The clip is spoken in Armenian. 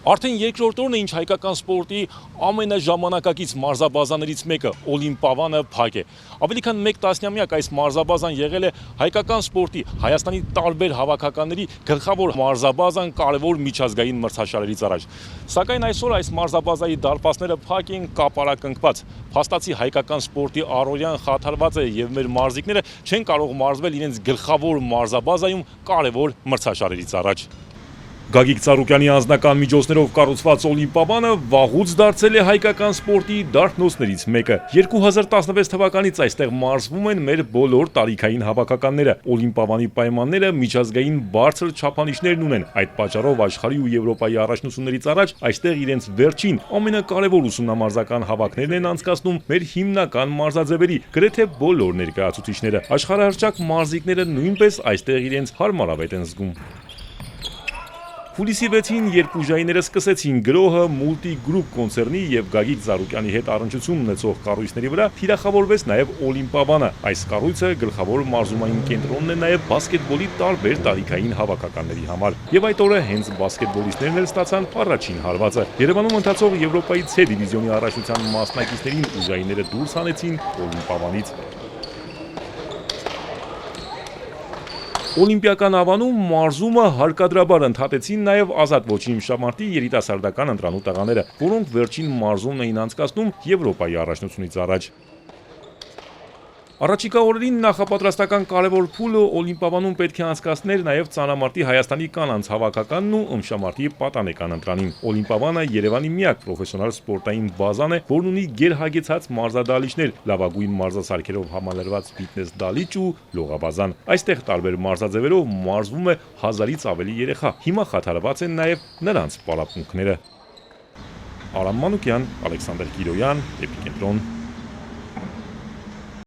Արդեն երկրորդ օրն է, ինչ հայկական սպորտի ամենաժամանակակից մարզաբազաներից մեկը Օլիմպիավանը փակ է։ Ավելի քան 1 տասնամյակ այս մարզաբազան եղել է հայկական սպորտի Հայաստանի տարբեր հավաքականների գլխավոր մարզաբազան կարևոր միջազգային մրցաշարերից առաջ։ Սակայն այսօր այս մարզաբազայի դարպասները փակ են կապարակնկված։ Փաստացի հայկական սպորտի առօրյան խաթարված է եւ մեր մարզիկները չեն կարող մարզվել իրենց գլխավոր մարզաբազայում կարևոր մրցաշարերից առաջ։ Գագիկ Ծառուկյանի անձնական միջոցներով կառուցված Օլիմպիավանը վաղուց դարձել է հայկական սպորտի դարբնոցներից մեկը։ 2016 թվականից այստեղ մարզվում են մեր բոլոր տարիքային հավաքականները։ Օլիմպիավանի պայմանները միջազգային բարձր չափանիշներն ունեն։ Այդ պատճառով աշխարհի ու Եվրոպայի առաջնություններից առաջ այստեղ իրենց վերջին ամենակարևոր ուսումնամարզական հավաքներն են անցկացնում մեր հիմնական մարզաձևերի գրեթե բոլոր ներկայացուցիչները։ Աշխարհահռչակ մարզիկները նույնպես այստեղ իրենց հարմարավետ են զգում։ Հուլիսի 6-ին երբ ուժայինները սկսեցին գրոհը Multi-Group կոնցեռնի եւ Գագիկ Ծառուկյանի հետ առնչություն ունեցող կառույցների վրա, թիրախավորվեց նաեւ Օլիմպիավանը։ Այս կառույցը գլխավոր մարզումային կենտրոնն է նաեւ բասկետբոլի տարբեր տարիքային հավաքականների համար։ Եվ այդ օրը հենց բասկետբոլիստներն էլ ստացան առաջին հարվածը։ Երևանում ընթացող Եվրոպայի C դիվիզիոնի առաջնության մասնակիցներին ուժայինները դուրս հանեցին Օլիմպիավանից։ Օլիմպիական ավանում մարզումը հարկադրաբար ընդհատեցին նաև ազատ ոչի իմշամարտի երիտասարդական ընտրանու տղաները, որոնք վերջին մարզումն էին անցկացնում Եվրոպայի առաջնությունից առաջ։ Առաջիկա օրերին նախապատրաստական կարևոր փուլը Օլիմպիավանում պետք է անցկացներ նաև ծանրամարտի Հայաստանի կանանց հավաքականն ու ըմշամարտի պատանեկան ընտրանին։ Օլիմպիավանը Երևանի միակ պրոֆեսիոնալ սպորտային բազան է, որն ունի գերհագեցած մարզադահլիճներ, լավագույն մարզասարքերով համալրված ֆիթնես դահլիճ ու լողաբազան։ Այստեղ տարբեր մարզաձևերով մարզվում է 1000-ից ավելի երեխա։ Հիմա խաթարված են նաև նրանց պարապմունքները։ Արամ Մանուկյան, Ալեքսանդր Կիրոյան, Էպիկենտրոն։